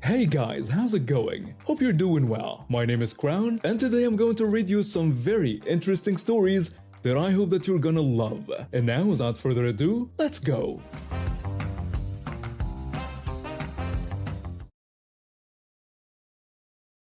Hey guys, how's it going? Hope you're doing well. My name is Crown, and today I'm going to read you some very interesting stories that I hope that you're gonna love. And now, without further ado, let's go!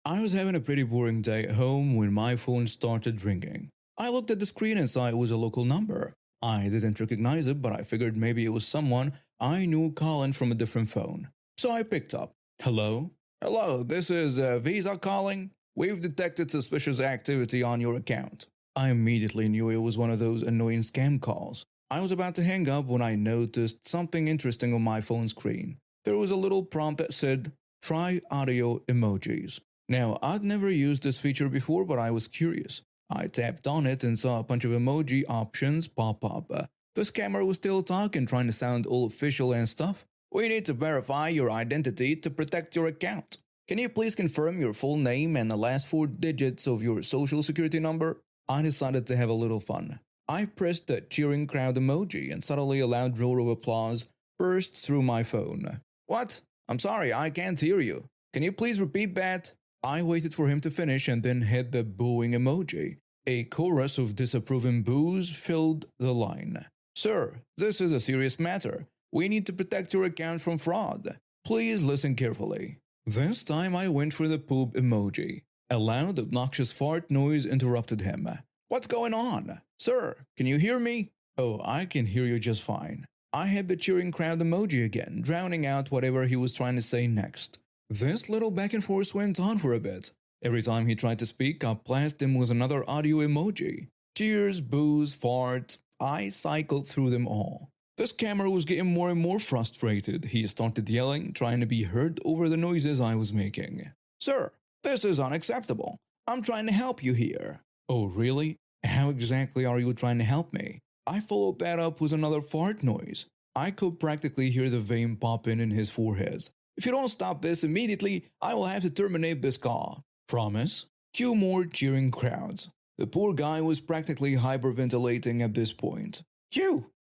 I was having a pretty boring day at home when my phone started ringing. I looked at the screen and saw it was a local number. I didn't recognize it, but I figured maybe it was someone I knew calling from a different phone. So I picked up. Hello? Hello, this is Visa calling. We've detected suspicious activity on your account. I immediately knew it was one of those annoying scam calls. I was about to hang up when I noticed something interesting on my phone screen. There was a little prompt that said, "Try audio emojis." Now, I'd never used this feature before, but I was curious. I tapped on it and saw a bunch of emoji options pop up. The scammer was still talking, trying to sound all official and stuff. "We need to verify your identity to protect your account. Can you please confirm your full name and the last 4 digits of your social security number?" I decided to have a little fun. I pressed the cheering crowd emoji and suddenly a loud roar of applause burst through my phone. "What? I'm sorry, I can't hear you. Can you please repeat that?" I waited for him to finish and then hit the booing emoji. A chorus of disapproving boos filled the line. "Sir, this is a serious matter. We need to protect your account from fraud. Please listen carefully." This time I went for the poop emoji. A loud, obnoxious fart noise interrupted him. "What's going on? Sir, can you hear me?" "Oh, I can hear you just fine." I hit the cheering crowd emoji again, drowning out whatever he was trying to say next. This little back and forth went on for a bit. Every time he tried to speak, I blasted him with another audio emoji. Cheers, boos, fart. I cycled through them all. The scammer was getting more and more frustrated. He started yelling, trying to be heard over the noises I was making. "Sir, this is unacceptable. I'm trying to help you here." "Oh, really? How exactly are you trying to help me?" I followed that up with another fart noise. I could practically hear the vein popping in his forehead. "If you don't stop this immediately, I will have to terminate this call." "Promise?" Cue more cheering crowds. The poor guy was practically hyperventilating at this point. You!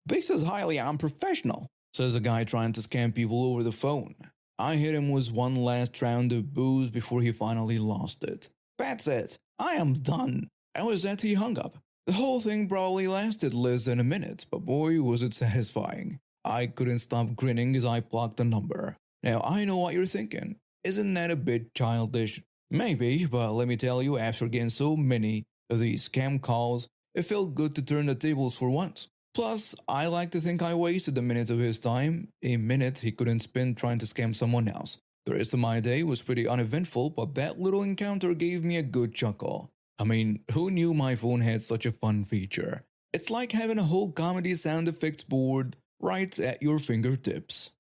This is highly unprofessional," says a guy trying to scam people over the phone. I hit him with one last round of boos before he finally lost it. "That's it. I am done." And with that he hung up. The whole thing probably lasted less than a minute, but boy was it satisfying. I couldn't stop grinning as I plucked the number. Now I know what you're thinking. Isn't that a bit childish? Maybe, but let me tell you, after getting so many of these scam calls, it felt good to turn the tables for once. Plus, I like to think I wasted a minute of his time, a minute he couldn't spend trying to scam someone else. The rest of my day was pretty uneventful, but that little encounter gave me a good chuckle. I mean, who knew my phone had such a fun feature? It's like having a whole comedy sound effects board right at your fingertips.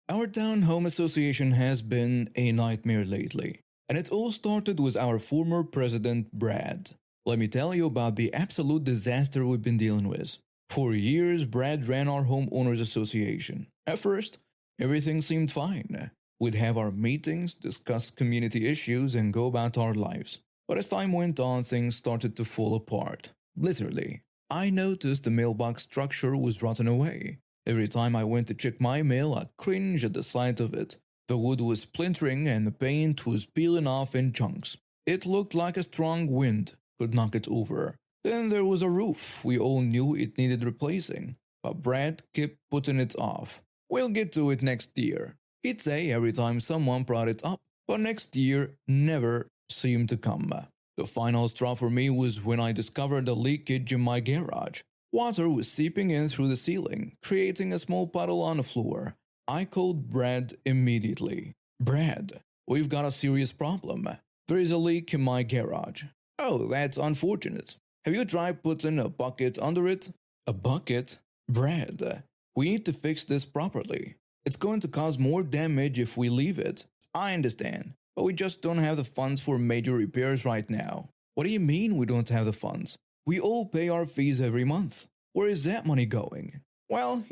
Our town home association has been a nightmare lately, and it all started with our former president, Brad. Let me tell you about the absolute disaster we've been dealing with. For years, Brad ran our homeowners association. At first, everything seemed fine. We'd have our meetings, discuss community issues, and go about our lives. But as time went on, things started to fall apart. Literally. I noticed the mailbox structure was rotten away. Every time I went to check my mail, I cringed at the sight of it. The wood was splintering and the paint was peeling off in chunks. It looked like a strong wind could knock it over. Then there was a roof. We all knew it needed replacing, but Brad kept putting it off. "We'll get to it next year," he'd say every time someone brought it up, but next year never seemed to come. The final straw for me was when I discovered a leakage in my garage. Water was seeping in through the ceiling, creating a small puddle on the floor. I called Brad immediately. "Brad, we've got a serious problem. There is a leak in my garage." "Oh, that's unfortunate. Have you tried putting a bucket under it?" "A bucket? Brad, we need to fix this properly. It's going to cause more damage if we leave it." "I understand, but we just don't have the funds for major repairs right now." "What do you mean we don't have the funds? We all pay our fees every month. Where is that money going?" "Well,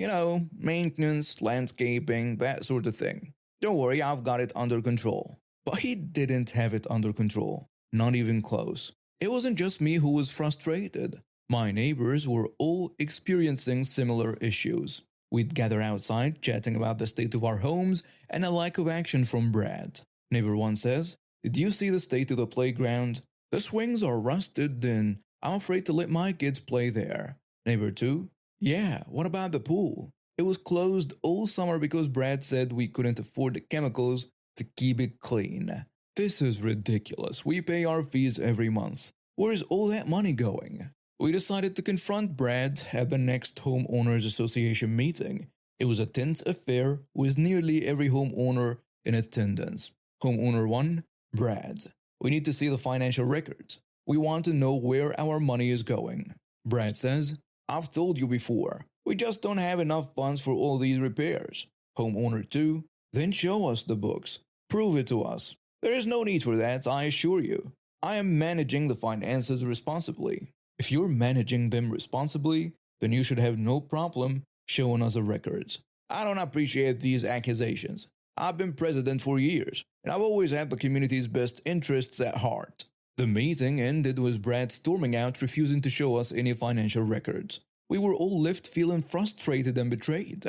maintenance, landscaping, that sort of thing. Don't worry, I've got it under control." But he didn't have it under control. Not even close. It wasn't just me who was frustrated. My neighbors were all experiencing similar issues. We'd gather outside, chatting about the state of our homes and a lack of action from Brad. Neighbor 1 says, "Did you see the state of the playground? The swings are rusted and I'm afraid to let my kids play there." Neighbor 2, "Yeah, what about the pool? It was closed all summer because Brad said we couldn't afford the chemicals to keep it clean." This is ridiculous. We pay our fees every month. Where's all that money going? We decided to confront Brad at the next homeowners association meeting. It was a tense affair with nearly every homeowner in attendance. Homeowner 1, Brad. "We need to see the financial records. We want to know where our money is going." Brad says, "I've told you before, we just don't have enough funds for all these repairs." Homeowner 2, "Then show us the books. Prove it to us." "There is no need for that, I assure you. I am managing the finances responsibly." If you're managing them responsibly, then you should have no problem showing us the records. "I don't appreciate these accusations. I've been president for years, and I've always had the community's best interests at heart." The meeting ended with Brad storming out, refusing to show us any financial records. We were all left feeling frustrated and betrayed.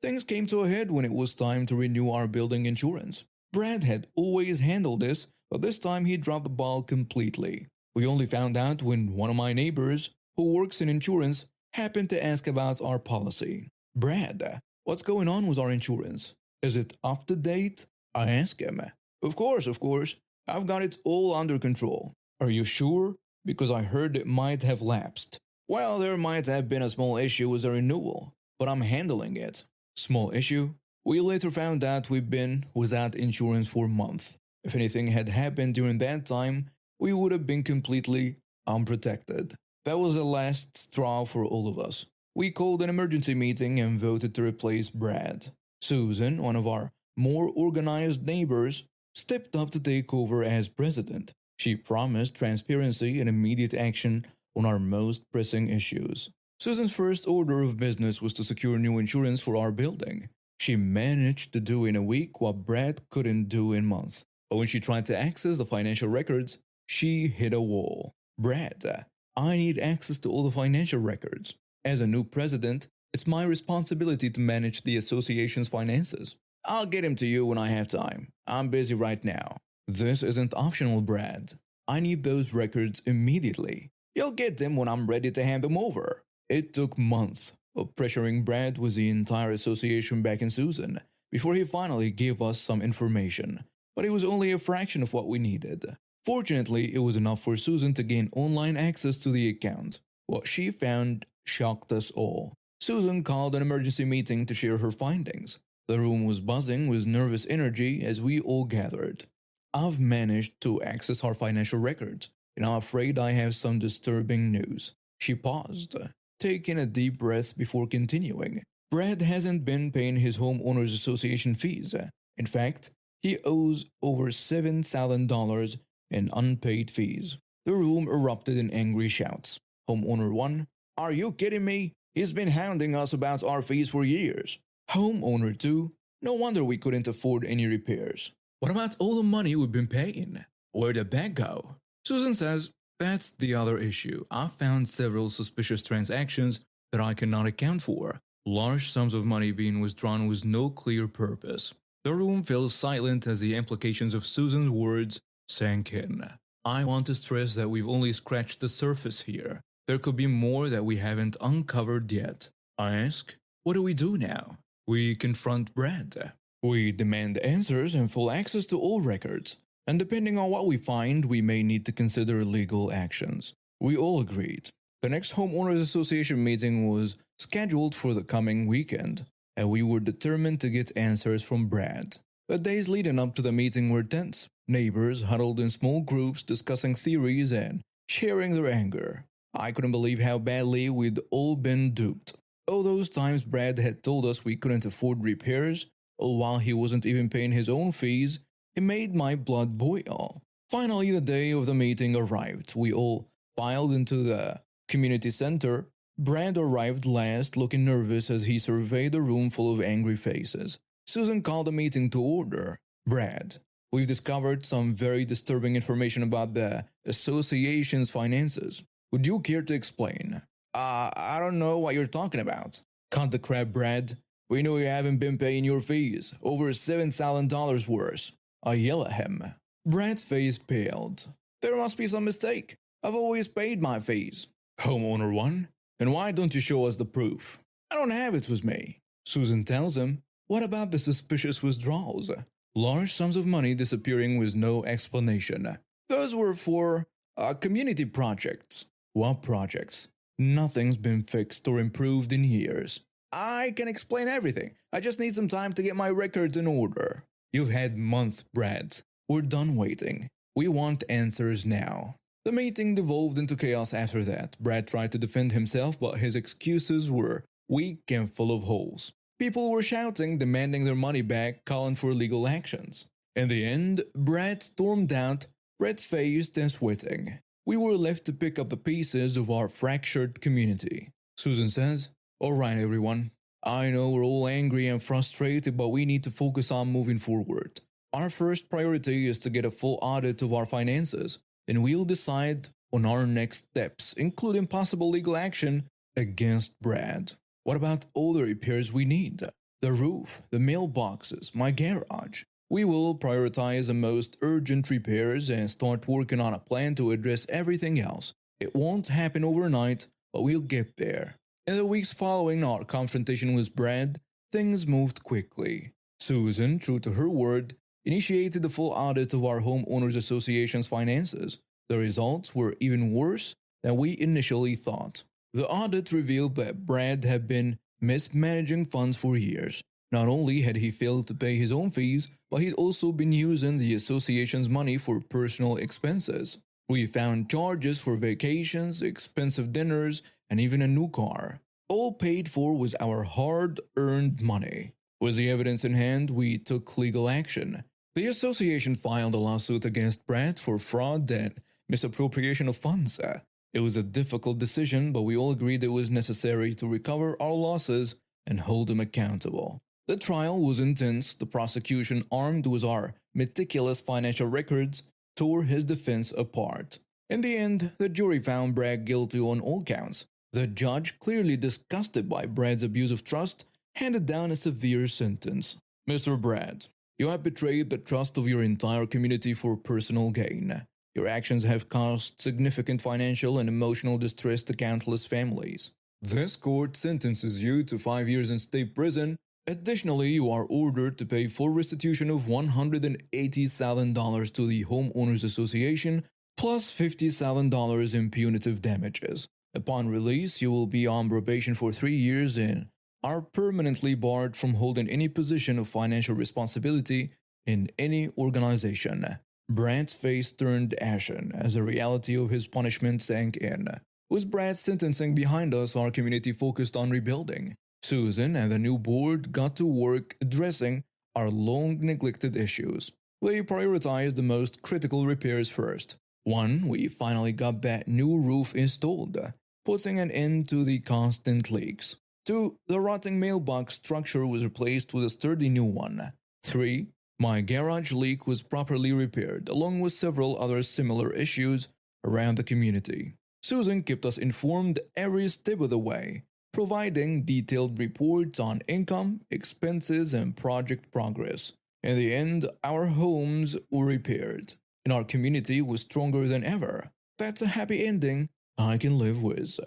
Things came to a head when it was time to renew our building insurance. Brad had always handled this, but this time he dropped the ball completely. We only found out when one of my neighbors, who works in insurance, happened to ask about our policy. "Brad, what's going on with our insurance? Is it up to date?" I asked him. Of course. I've got it all under control." "Are you sure? Because I heard it might have lapsed." "Well, there might have been a small issue with the renewal, but I'm handling it." Small issue? We later found out we've been without insurance for a month. If anything had happened during that time, we would have been completely unprotected. That was the last straw for all of us. We called an emergency meeting and voted to replace Brad. Susan, one of our more organized neighbors, stepped up to take over as president. She promised transparency and immediate action on our most pressing issues. Susan's first order of business was to secure new insurance for our building. She managed to do in a week what Brad couldn't do in months. But when she tried to access the financial records, she hit a wall. "Brad, I need access to all the financial records. As a new president, it's my responsibility to manage the association's finances." "I'll get him to you when I have time. I'm busy right now." "This isn't optional, Brad. I need those records immediately." "You'll get them when I'm ready to hand them over." It took months of pressuring Brad with the entire association backing Susan before he finally gave us some information, but it was only a fraction of what we needed. Fortunately, it was enough for Susan to gain online access to the account. What she found shocked us all. Susan called an emergency meeting to share her findings. The room was buzzing with nervous energy as we all gathered. "I've managed to access our financial records, and I'm afraid I have some disturbing news." She paused, taking a deep breath before continuing. "Brad hasn't been paying his homeowners association fees. In fact, he owes over $7,000 in unpaid fees." The room erupted in angry shouts. Homeowner 1, "Are you kidding me? He's been hounding us about our fees for years." Homeowner 2, "No wonder we couldn't afford any repairs." "What about all the money we've been paying? Where'd that go?" Susan says, "That's the other issue. I found several suspicious transactions that I cannot account for. Large sums of money being withdrawn with no clear purpose." The room fell silent as the implications of Susan's words sank in. I want to stress that we've only scratched the surface here. There could be more that we haven't uncovered yet. I ask, what do we do now? We confront Brad. We demand answers and full access to all records. And depending on what we find, we may need to consider legal actions. We all agreed. The next Homeowners Association meeting was scheduled for the coming weekend, and we were determined to get answers from Brad. The days leading up to the meeting were tense. Neighbors huddled in small groups discussing theories and sharing their anger. I couldn't believe how badly we'd all been duped. All those times Brad had told us we couldn't afford repairs, all while he wasn't even paying his own fees, it made my blood boil. Finally, the day of the meeting arrived. We all filed into the community center. Brad arrived last, looking nervous as he surveyed a room full of angry faces. Susan called the meeting to order. "Brad, we've discovered some very disturbing information about the association's finances. Would you care to explain?" I don't know what you're talking about." "Cut the crap, Brad. We know you haven't been paying your fees, over $7,000 worth. I yell at him. Brad's face paled. There must be some mistake. I've always paid my fees. Homeowner 1, and why don't you show us the proof? I don't have it with me. Susan tells him, what about the suspicious withdrawals? Large sums of money disappearing with no explanation. Those were for community projects. What projects? Nothing's been fixed or improved in years. I can explain everything. I just need some time to get my records in order. You've had months, Brad. We're done waiting. We want answers now. The meeting devolved into chaos after that. Brad tried to defend himself, but his excuses were weak and full of holes. People were shouting, demanding their money back, calling for legal actions. In the end, Brad stormed out, red-faced and sweating. We were left to pick up the pieces of our fractured community. Susan says, all right, everyone. I know we're all angry and frustrated, but we need to focus on moving forward. Our first priority is to get a full audit of our finances, and we'll decide on our next steps, including possible legal action against Brad. What about all the repairs we need? The roof, the mailboxes, my garage. We will prioritize the most urgent repairs and start working on a plan to address everything else. It won't happen overnight, but we'll get there. In the weeks following our confrontation with Brad, things moved quickly. Susan, true to her word, initiated the full audit of our homeowners association's finances. The results were even worse than we initially thought. The audit revealed that Brad had been mismanaging funds for years. Not only had he failed to pay his own fees, but he'd also been using the association's money for personal expenses. We found charges for vacations, expensive dinners, and even a new car, all paid for with our hard-earned money. With the evidence in hand, we took legal action. The association filed a lawsuit against Brad for fraud and misappropriation of funds. It was a difficult decision, but we all agreed it was necessary to recover our losses and hold him accountable. The trial was intense. The prosecution, armed with our meticulous financial records, tore his defense apart. In the end, the jury found Brad guilty on all counts. The judge, clearly disgusted by Brad's abuse of trust, handed down a severe sentence. Mr. Brad, you have betrayed the trust of your entire community for personal gain. Your actions have caused significant financial and emotional distress to countless families. This court sentences you to 5 years in state prison. Additionally, you are ordered to pay full restitution of $180,000 to the Homeowners Association, plus $50,000 in punitive damages. Upon release, you will be on probation for 3 years and are permanently barred from holding any position of financial responsibility in any organization. Brad's face turned ashen as the reality of his punishment sank in. With Brad's sentencing behind us, our community focused on rebuilding. Susan and the new board got to work addressing our long-neglected issues. They prioritized the most critical repairs first. 1, we finally got that new roof installed, putting an end to the constant leaks. 2, the rotting mailbox structure was replaced with a sturdy new one. 3, my garage leak was properly repaired, along with several other similar issues around the community. Susan kept us informed every step of the way, providing detailed reports on income, expenses, and project progress. In the end, our homes were repaired, and our community was stronger than ever. That's a happy ending I can live with.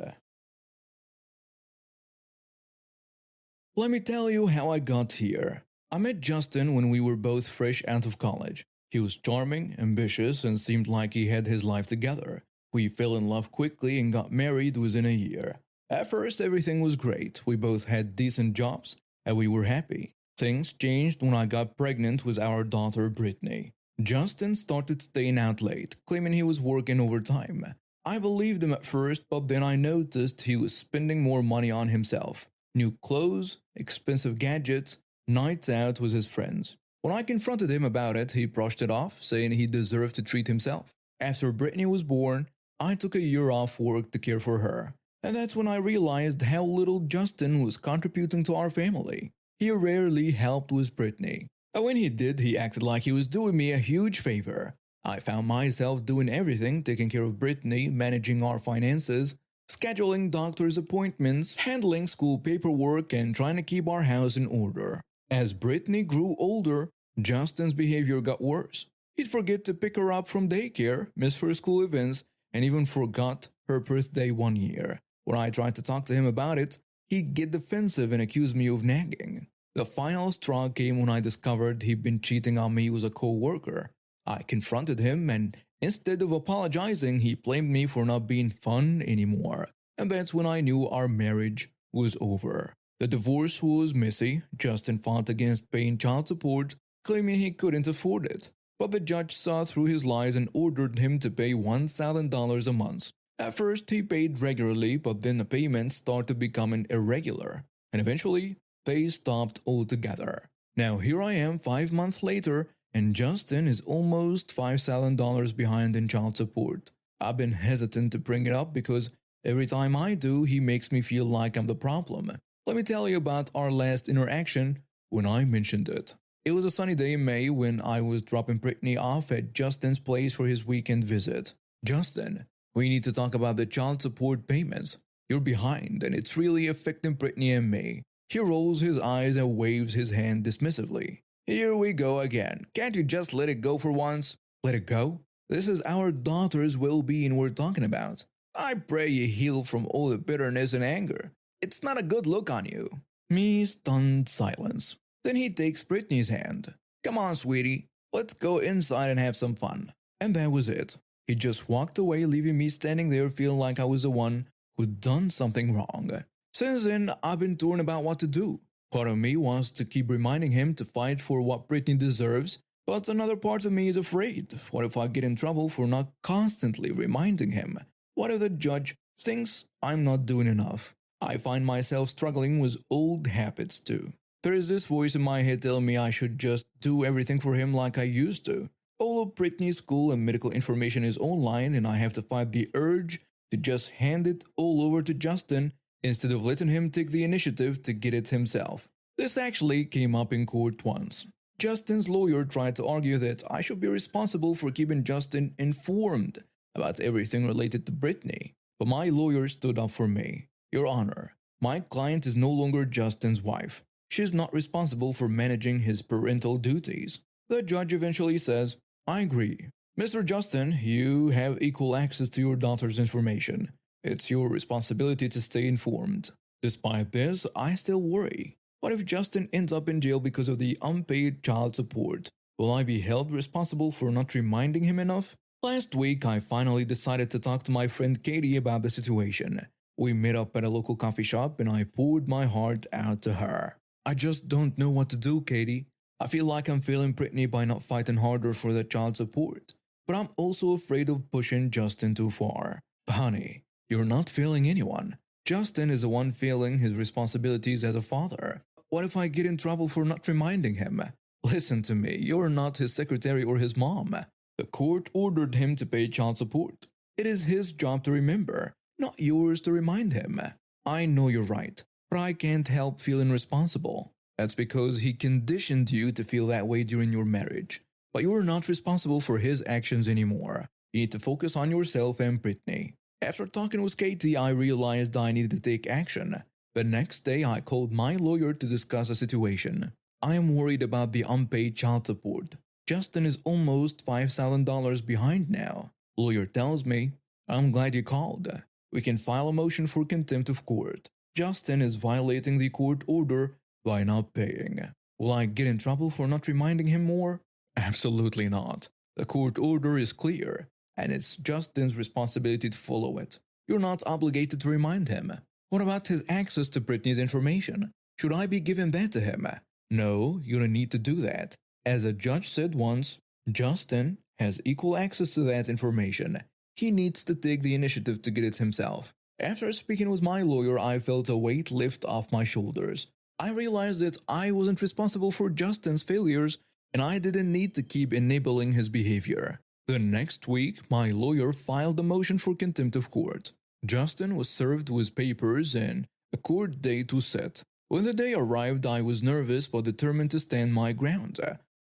Let me tell you how I got here. I met Justin when we were both fresh out of college. He was charming, ambitious, and seemed like he had his life together. We fell in love quickly and got married within a year. At first, everything was great. We both had decent jobs, and we were happy. Things changed when I got pregnant with our daughter Brittany. Justin started staying out late, claiming he was working overtime. I believed him at first, but then I noticed he was spending more money on himself. New clothes, expensive gadgets, nights out with his friends. When I confronted him about it, he brushed it off, saying he deserved to treat himself. After Brittany was born, I took a year off work to care for her. And that's when I realized how little Justin was contributing to our family. He rarely helped with Brittany. And when he did, he acted like he was doing me a huge favor. I found myself doing everything, taking care of Brittany, managing our finances, scheduling doctor's appointments, handling school paperwork, and trying to keep our house in order. As Brittany grew older, Justin's behavior got worse. He'd forget to pick her up from daycare, miss her school events, and even forgot her birthday one year. When I tried to talk to him about it, he'd get defensive and accuse me of nagging. The final straw came when I discovered he'd been cheating on me with a co-worker. I confronted him, and instead of apologizing, he blamed me for not being fun anymore. And that's when I knew our marriage was over. The divorce was messy. Justin fought against paying child support, claiming he couldn't afford it. But the judge saw through his lies and ordered him to pay $1,000 a month. At first, he paid regularly, but then the payments started becoming irregular. And eventually, they stopped altogether. Now here I am 5 months later, and Justin is almost $5,000 behind in child support. I've been hesitant to bring it up because every time I do, he makes me feel like I'm the problem. Let me tell you about our last interaction when I mentioned it. It was a sunny day in May when I was dropping Brittany off at Justin's place for his weekend visit. Justin, we need to talk about the child support payments. You're behind and it's really affecting Brittany and me. He rolls his eyes and waves his hand dismissively. Here we go again. Can't you just let it go for once? Let it go? This is our daughter's well-being we're talking about. I pray you heal from all the bitterness and anger. It's not a good look on you. Me stunned silence. Then he takes Brittany's hand. Come on, sweetie. Let's go inside and have some fun. And that was it. He just walked away, leaving me standing there feeling like I was the one who'd done something wrong. Since then, I've been torn about what to do. Part of me wants to keep reminding him to fight for what Brittany deserves, but another part of me is afraid. What if I get in trouble for not constantly reminding him? What if the judge thinks I'm not doing enough? I find myself struggling with old habits too. There is this voice in my head telling me I should just do everything for him like I used to. All of Brittany's school and medical information is online, and I have to fight the urge to just hand it all over to Justin instead of letting him take the initiative to get it himself. This actually came up in court once. Justin's lawyer tried to argue that I should be responsible for keeping Justin informed about everything related to Brittany, but my lawyer stood up for me. Your Honor, my client is no longer Justin's wife. She is not responsible for managing his parental duties. The judge eventually says, I agree. Mr. Justin, you have equal access to your daughter's information. It's your responsibility to stay informed. Despite this, I still worry. What if Justin ends up in jail because of the unpaid child support? Will I be held responsible for not reminding him enough? Last week, I finally decided to talk to my friend Katie about the situation. We met up at a local coffee shop and I poured my heart out to her. I just don't know what to do, Katie. I feel like I'm failing Brittany by not fighting harder for the child support. But I'm also afraid of pushing Justin too far. But honey, you're not failing anyone. Justin is the one failing his responsibilities as a father. What if I get in trouble for not reminding him? Listen to me, you're not his secretary or his mom. The court ordered him to pay child support. It is his job to remember, not yours to remind him. I know you're right, but I can't help feeling responsible. That's because he conditioned you to feel that way during your marriage. But you're not responsible for his actions anymore. You need to focus on yourself and Brittany. After talking with Katie, I realized I needed to take action. The next day, I called my lawyer to discuss the situation. I am worried about the unpaid child support. Justin is almost $5,000 behind now. Lawyer tells me, I'm glad you called. We can file a motion for contempt of court. Justin is violating the court order by not paying. Will I get in trouble for not reminding him more? Absolutely not. The court order is clear, and it's Justin's responsibility to follow it. You're not obligated to remind him. What about his access to Brittany's information? Should I be giving that to him? No, you don't need to do that. As a judge said once, Justin has equal access to that information. He needs to take the initiative to get it himself. After speaking with my lawyer, I felt a weight lift off my shoulders. I realized that I wasn't responsible for Justin's failures, and I didn't need to keep enabling his behavior. The next week, my lawyer filed a motion for contempt of court. Justin was served with papers and a court date was set. When the day arrived, I was nervous but determined to stand my ground.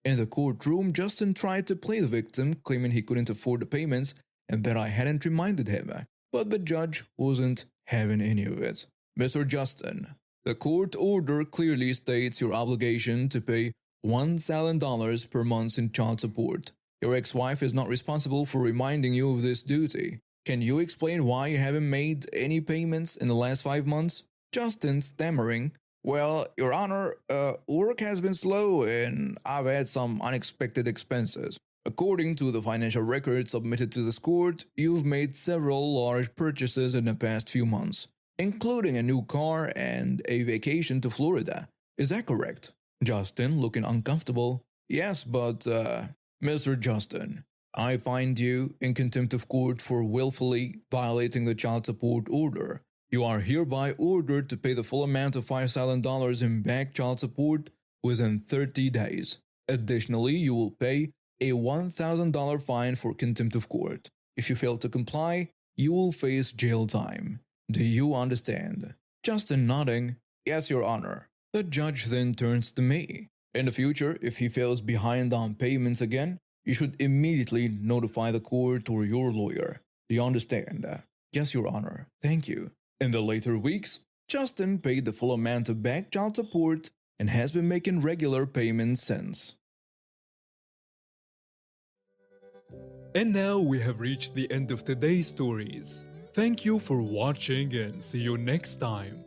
In the courtroom, Justin tried to play the victim, claiming he couldn't afford the payments and that I hadn't reminded him. But the judge wasn't having any of it. Mr. Justin, the court order clearly states your obligation to pay $1,000 per month in child support. Your ex-wife is not responsible for reminding you of this duty. Can you explain why you haven't made any payments in the last 5 months? Justin, stammering, well, Your Honor, work has been slow and I've had some unexpected expenses. According to the financial records submitted to this court, you've made several large purchases in the past few months, including a new car and a vacation to Florida. Is that correct? Justin, looking uncomfortable. Yes, but, Mr. Justin, I find you in contempt of court for willfully violating the child support order. You are hereby ordered to pay the full amount of $5,000 in back child support within 30 days. Additionally, you will pay a $1,000 fine for contempt of court. If you fail to comply, you will face jail time. Do you understand? Justin nodding, yes, Your Honor. The judge then turns to me. In the future, if he fails behind on payments again, you should immediately notify the court or your lawyer. Do you understand? Yes, Your Honor. Thank you. In the later weeks, Justin paid the full amount of back child support and has been making regular payments since. And now we have reached the end of today's stories. Thank you for watching and see you next time.